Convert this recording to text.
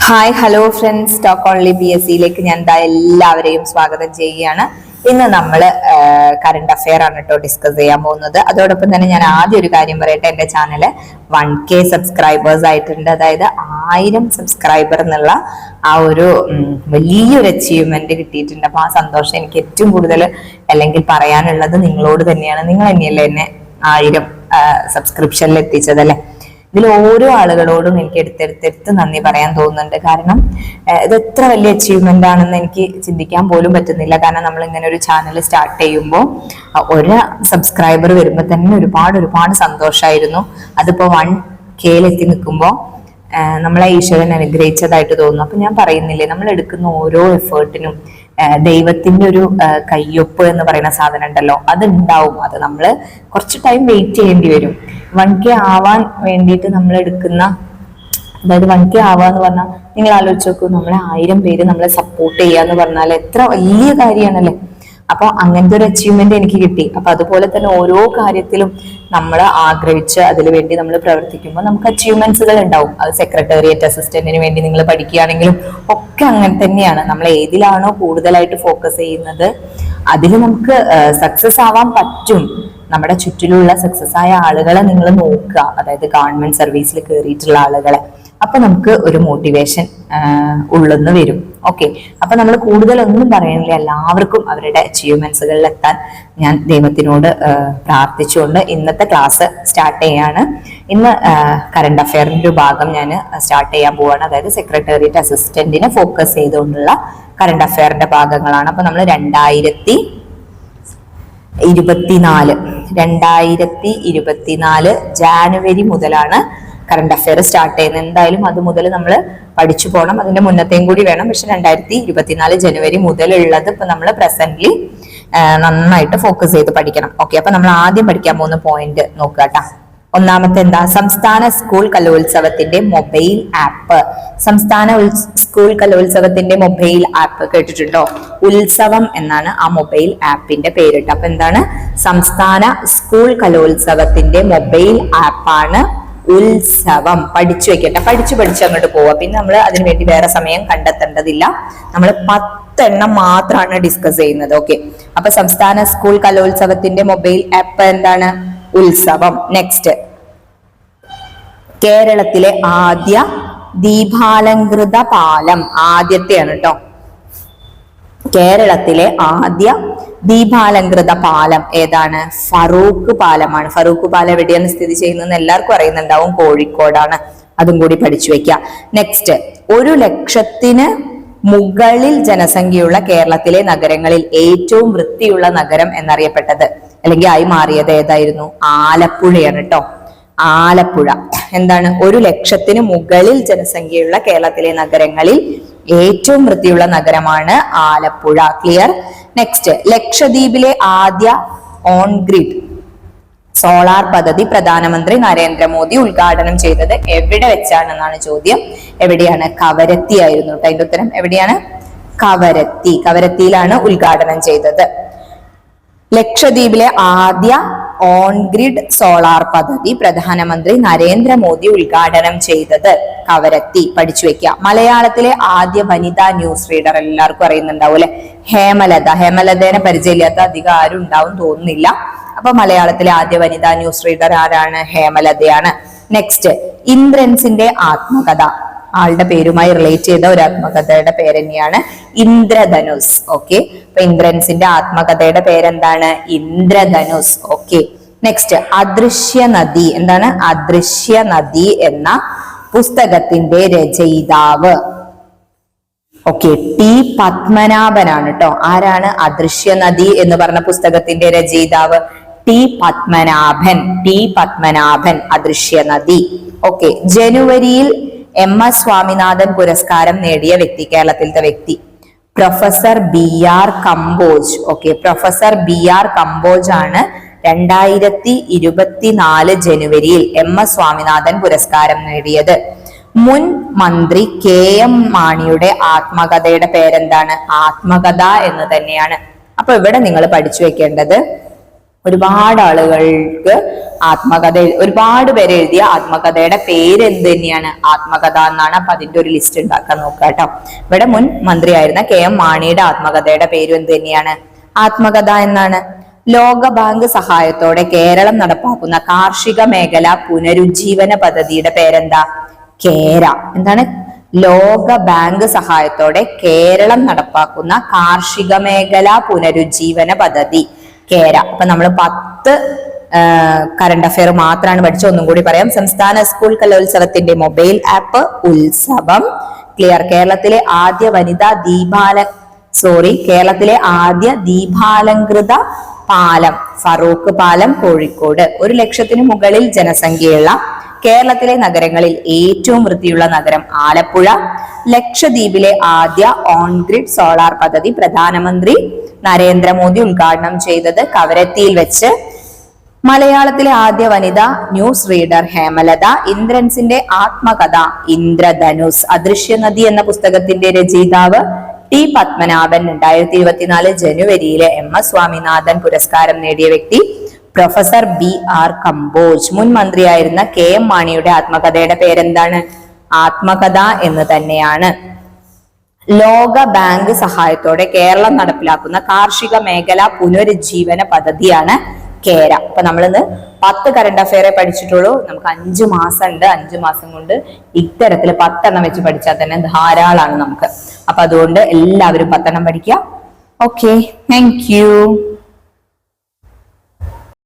Hi hello friends, talk only PSCയിലേക്ക് ഞാൻ എല്ലാവരെയും സ്വാഗതം ചെയ്യുകയാണ്. ഇന്ന് നമ്മൾ കറണ്ട് അഫെയർ ആണ് കേട്ടോ ഡിസ്കസ് ചെയ്യാൻ പോകുന്നത്. അതോടൊപ്പം തന്നെ ഞാൻ ആദ്യം ഒരു കാര്യം പറയട്ടെ, എൻ്റെ ചാനല് 1K സബ്സ്ക്രൈബേഴ്സ് ആയിട്ടുണ്ട്. അതായത് 1000 സബ്സ്ക്രൈബർ എന്നുള്ള ആ ഒരു വലിയൊരു അച്ചീവ്മെന്റ് കിട്ടിയിട്ടുണ്ട്. അപ്പൊ ആ സന്തോഷം എനിക്ക് ഏറ്റവും കൂടുതൽ അല്ലെങ്കിൽ പറയാനുള്ളത് നിങ്ങളോട് തന്നെയാണ്. നിങ്ങൾ തന്നെയല്ലേ എന്നെ 1000 സബ്സ്ക്രിപ്ഷനിൽ എത്തിച്ചതല്ലേ. ഇതിൽ ഓരോ ആളുകളോടും എനിക്ക് എടുത്തെടുത്ത് നന്ദി പറയാൻ തോന്നുന്നുണ്ട്. കാരണം ഇത് എത്ര വലിയ അച്ചീവ്മെന്റ് ആണെന്ന് എനിക്ക് ചിന്തിക്കാൻ പോലും പറ്റുന്നില്ല. കാരണം നമ്മൾ ഇങ്ങനെ ഒരു ചാനൽ സ്റ്റാർട്ട് ചെയ്യുമ്പോൾ ഒരു സബ്സ്ക്രൈബർ വരുമ്പോൾ തന്നെ ഒരുപാട് സന്തോഷമായിരുന്നു. അതിപ്പോ 1K നിൽക്കുമ്പോൾ നമ്മളെ ഈശ്വരൻ അനുഗ്രഹിച്ചതായിട്ട് തോന്നുന്നു. അപ്പൊ ഞാൻ പറയുന്നില്ലേ, നമ്മൾ എടുക്കുന്ന ഓരോ എഫേർട്ടിനും ദൈവത്തിന്റെ ഒരു കയ്യൊപ്പ് എന്ന് പറയുന്ന സാധനം ഉണ്ടല്ലോ, അത് ഉണ്ടാവും. അത് നമ്മൾ കുറച്ച് ടൈം വെയിറ്റ് ചെയ്യേണ്ടി വരും. 1K ആവാൻ വേണ്ടിയിട്ട് നമ്മൾ എടുക്കുന്ന, അതായത് 1K ആവാന്ന് പറഞ്ഞാൽ നിങ്ങൾ ആലോചിച്ച് നോക്കൂ, നമ്മളെ 1000 പേര് നമ്മളെ സപ്പോർട്ട് ചെയ്യാന്ന് പറഞ്ഞാൽ എത്ര വലിയ കാര്യമാണല്ലേ. അപ്പൊ അങ്ങനത്തെ ഒരു അച്ചീവ്മെന്റ് എനിക്ക് കിട്ടി. അപ്പൊ അതുപോലെ തന്നെ ഓരോ കാര്യത്തിലും നമ്മൾ ആഗ്രഹിച്ച് അതിനു വേണ്ടി നമ്മൾ പ്രവർത്തിക്കുമ്പോൾ നമുക്ക് അച്ചീവ്മെന്റ്സുകൾ ഉണ്ടാവും. അത് സെക്രട്ടേറിയറ്റ് അസിസ്റ്റന്റിന് വേണ്ടി നിങ്ങൾ പഠിക്കുകയാണെങ്കിലും ഒക്കെ അങ്ങനെ തന്നെയാണ്. നമ്മൾ ഏതിലാണോ കൂടുതലായിട്ട് ഫോക്കസ് ചെയ്യുന്നത് അതിൽ നമുക്ക് സക്സസ് ആവാൻ പറ്റും. നമ്മുടെ ചുറ്റിലുള്ള സക്സസ് ആയ ആളുകളെ നിങ്ങൾ നോക്കുക, അതായത് ഗവൺമെന്റ് സർവീസിൽ കയറിയിട്ടുള്ള ആളുകളെ. അപ്പൊ നമുക്ക് ഒരു മോട്ടിവേഷൻ ഉള്ളെന്ന് വരും. ഓക്കെ, അപ്പൊ നമ്മൾ കൂടുതലൊന്നും പറയുന്നില്ല, എല്ലാവർക്കും അവരുടെ അച്ചീവ്മെന്റ്സുകളിൽ എത്താൻ ഞാൻ ദൈവത്തിനോട് പ്രാർത്ഥിച്ചുകൊണ്ട് ഇന്നത്തെ ക്ലാസ് സ്റ്റാർട്ട് ചെയ്യാണ്. ഇന്ന് കറണ്ട് അഫെയറിന്റെ ഒരു ഭാഗം ഞാൻ സ്റ്റാർട്ട് ചെയ്യാൻ പോവാണ്. അതായത് സെക്രട്ടേറിയറ്റ് അസിസ്റ്റന്റിനെ ഫോക്കസ് ചെയ്തുകൊണ്ടുള്ള കറണ്ട് അഫെയറിന്റെ ഭാഗങ്ങളാണ്. അപ്പൊ നമ്മൾ 2024 ജാനുവരി മുതലാണ് കറണ്ട് അഫെയർ സ്റ്റാർട്ട് ചെയ്യുന്നത്. എന്തായാലും അത് മുതൽ നമ്മൾ പഠിച്ചു പോകണം. അതിന്റെ മുന്നത്തെയും കൂടി വേണം. പക്ഷെ 2024 ജനുവരി മുതലുള്ളത് ഇപ്പൊ നമ്മൾ പ്രസന്റ്ലി നന്നായിട്ട് ഫോക്കസ് ചെയ്ത് പഠിക്കണം. ഓക്കെ, അപ്പൊ നമ്മൾ ആദ്യം പഠിക്കാൻ പോകുന്ന പോയിന്റ് നോക്കുക കേട്ടാ. ഒന്നാമത്തെ എന്താ? സംസ്ഥാന സ്കൂൾ കലോത്സവത്തിന്റെ മൊബൈൽ ആപ്പ്. സംസ്ഥാന സ്കൂൾ കലോത്സവത്തിന്റെ മൊബൈൽ ആപ്പ് കേട്ടിട്ടുണ്ടോ? ഉത്സവം എന്നാണ് ആ മൊബൈൽ ആപ്പിന്റെ പേരിട്ട്. അപ്പൊ എന്താണ്? സംസ്ഥാന സ്കൂൾ കലോത്സവത്തിന്റെ മൊബൈൽ ആപ്പാണ് ഉത്സവം. പഠിച്ചു വെക്കട്ടെ, പഠിച്ച് അങ്ങോട്ട് പോവാ. പിന്നെ നമ്മൾ അതിനുവേണ്ടി വേറെ സമയം കണ്ടെത്തേണ്ടതില്ല. നമ്മൾ 10 എണ്ണം മാത്രമാണ് ഡിസ്കസ് ചെയ്യുന്നത്. ഓക്കെ, അപ്പൊ സംസ്ഥാന സ്കൂൾ കലോത്സവത്തിന്റെ മൊബൈൽ ആപ്പ് എന്താണ്? ഉത്സവം. നെക്സ്റ്റ്, കേരളത്തിലെ ആദ്യ ദീപാലങ്കൃത പാലം. ആദ്യത്തെയാണ് കേട്ടോ. കേരളത്തിലെ ആദ്യ ദീപാലങ്കൃത പാലം ഏതാണ്? ഫറൂഖ് പാലമാണ്. ഫറൂഖ് പാലം എവിടെയാണ് സ്ഥിതി ചെയ്യുന്നത് എല്ലാവർക്കും അറിയുന്നുണ്ടാവും, കോഴിക്കോടാണ്. അതും കൂടി പഠിച്ചു വെക്കുക. നെക്സ്റ്റ്, 1,00,000-ന് മുകളിൽ ജനസംഖ്യയുള്ള കേരളത്തിലെ നഗരങ്ങളിൽ ഏറ്റവും വൃത്തിയുള്ള നഗരം എന്നറിയപ്പെട്ടത് അല്ലെങ്കിൽ ആയി മാറിയത് ഏതായിരുന്നു? ആലപ്പുഴയാണ് കേട്ടോ. ആലപ്പുഴ എന്താണ്? 1,00,000-ന് മുകളിൽ ജനസംഖ്യയുള്ള കേരളത്തിലെ നഗരങ്ങളിൽ ഏറ്റവും വൃത്തിയുള്ള നഗരമാണ് ആലപ്പുഴ. ക്ലിയർ? നെക്സ്റ്റ്, ലക്ഷദ്വീപിലെ ആദ്യ ഓൺ ഗ്രിഡ് സോളാർ പദ്ധതി പ്രധാനമന്ത്രി നരേന്ദ്രമോദി ഉദ്ഘാടനം ചെയ്തത് എവിടെ വെച്ചാണെന്നാണ് ചോദ്യം. എവിടെയാണ്? കവരത്തി ആയിരുന്നു കേട്ടോ. അതിന്റെ ഉത്തരം എവിടെയാണ്? കവരത്തി. കവരത്തിയിലാണ് ഉദ്ഘാടനം ചെയ്തത്. ലക്ഷദ്വീപിലെ ആദ്യ ഓൺ ഗ്രിഡ് സോളാർ പദ്ധതി പ്രധാനമന്ത്രി നരേന്ദ്രമോദി ഉദ്ഘാടനം ചെയ്തത് കവരത്തി. പഠിച്ചു വെക്കുക. മലയാളത്തിലെ ആദ്യ വനിതാ ന്യൂസ് റീഡർ എല്ലാവർക്കും അറിയുന്നുണ്ടാവും അല്ലെ? ഹേമലത. ഹേമലതേനെ പരിചയമില്ലാത്ത അധികം ആരും ഉണ്ടാവും തോന്നുന്നില്ല. അപ്പൊ മലയാളത്തിലെ ആദ്യ വനിതാ ന്യൂസ് റീഡർ ആരാണ്? ഹേമലതയാണ്. നെക്സ്റ്റ്, ഇന്ദ്രൻസിന്റെ ആത്മകഥ. ആളുടെ പേരുമായി റിലേറ്റ് ചെയ്ത ഒരു ആത്മകഥയുടെ പേര് തന്നെയാണ് ഇന്ദ്രധനുസ്. ഓക്കെ, അപ്പൊ ഇന്ദ്രൻസിന്റെ ആത്മകഥയുടെ പേരെന്താണ്? ഇന്ദ്രധനുസ്. ഓക്കെ, നെക്സ്റ്റ്, അദൃശ്യ നദി. എന്താണ്? അദൃശ്യ നദി എന്ന പുസ്തകത്തിന്റെ രചയിതാവ് ഓക്കെ T. പത്മനാഭനാണ് കേട്ടോ. ആരാണ് അദൃശ്യ നദി എന്ന് പറഞ്ഞ പുസ്തകത്തിന്റെ രചയിതാവ്? T. പത്മനാഭൻ. അദൃശ്യ നദി. ഓക്കെ, ജനുവരിയിൽ MS സ്വാമിനാഥൻ പുരസ്കാരം നേടിയ വ്യക്തി, കേരളത്തിലത്തെ വ്യക്തി professor BR Kamboj. Okay, professor BR Kamboj ആണ് 2024 ജനുവരിയിൽ MS സ്വാമിനാഥൻ പുരസ്കാരം നേടിയത്. മുൻ മന്ത്രി KM മാണിയുടെ ആത്മകഥയുടെ പേരെന്താണ്? ആത്മകഥ എന്ന് തന്നെയാണ്. അപ്പൊ ഇവിടെ നിങ്ങൾ പഠിച്ചു വെക്കേണ്ടത് ഒരുപാട് ആളുകൾക്ക് ഒരുപാട് പേര് എഴുതിയ ആത്മകഥയുടെ പേര് എന്ത് തന്നെയാണ്? ആത്മകഥ എന്നാണ്. അപ്പൊ അതിന്റെ ഒരു ലിസ്റ്റ് ഉണ്ടാക്കാൻ നോക്കുക കേട്ടോ. ഇവിടെ മുൻ മന്ത്രിയായിരുന്ന KM മാണിയുടെ ആത്മകഥയുടെ പേരും എന്ത് തന്നെയാണ്? ആത്മകഥ എന്നാണ്. ലോക ബാങ്ക് സഹായത്തോടെ കേരളം നടപ്പാക്കുന്ന കാർഷിക മേഖല പുനരുജ്ജീവന പദ്ധതിയുടെ പേരെന്താ? കേര. എന്താണ്? ലോക ബാങ്ക് സഹായത്തോടെ കേരളം നടപ്പാക്കുന്ന കാർഷിക മേഖല പുനരുജ്ജീവന പദ്ധതി കേര. അപ്പൊ നമ്മൾ 10 കറണ്ട് അഫയർ മാത്രമാണ് പഠിച്ചത്. ഒന്നും കൂടി പറയാം. സംസ്ഥാന സ്കൂൾ കലോത്സവത്തിന്റെ മൊബൈൽ ആപ്പ് ഉത്സവം. ക്ലിയർ. കേരളത്തിലെ ആദ്യ ദീപാലംകൃത പാലം ഫറൂഖ് പാലം കോഴിക്കോട്. 1 ലക്ഷത്തിന് മുകളിൽ ജനസംഖ്യയുള്ള കേരളത്തിലെ നഗരങ്ങളിൽ ഏറ്റവും വൃത്തിയുള്ള നഗരം ആലപ്പുഴ. ലക്ഷദ്വീപിലെ ആദ്യ ഓൺ ഗ്രിഡ് സോളാർ പദ്ധതി പ്രധാനമന്ത്രി നരേന്ദ്രമോദി ഉദ്ഘാടനം ചെയ്തത് കവരത്തിയിൽ വെച്ച്. മലയാളത്തിലെ ആദ്യ വനിത ന്യൂസ് റീഡർ ഹേമലത. ഇന്ദ്രൻസിന്റെ ആത്മകഥ ഇന്ദ്രധനുസ്. അദൃശ്യ നദി എന്ന പുസ്തകത്തിന്റെ രചയിതാവ് ടി പത്മനാഭൻ. 2024 ജനുവരിയിലെ MS സ്വാമിനാഥൻ പുരസ്കാരം നേടിയ വ്യക്തി പ്രൊഫസർ BR കമ്പോജ്. മുൻ മന്ത്രിയായിരുന്ന KM മാണിയുടെ ആത്മകഥയുടെ പേരെന്താണ്? ആത്മകഥ എന്ന് തന്നെയാണ്. ലോക ബാങ്ക് സഹായത്തോടെ കേരളം നടപ്പിലാക്കുന്ന കാർഷിക മേഖല പുനരുജ്ജീവന പദ്ധതിയാണ് കേര. അപ്പൊ നമ്മളിന്ന് 10 കറണ്ട് അഫയറെ പഠിച്ചിട്ടുള്ളൂ. നമുക്ക് 5 മാസം ഉണ്ട്. 5 മാസം കൊണ്ട് ഇത്തരത്തിൽ 10 വെച്ച് പഠിച്ചാൽ തന്നെ ധാരാളമാണ് നമുക്ക്. അപ്പൊ അതുകൊണ്ട് എല്ലാവരും 10 പഠിക്കുക. Okay, thank you.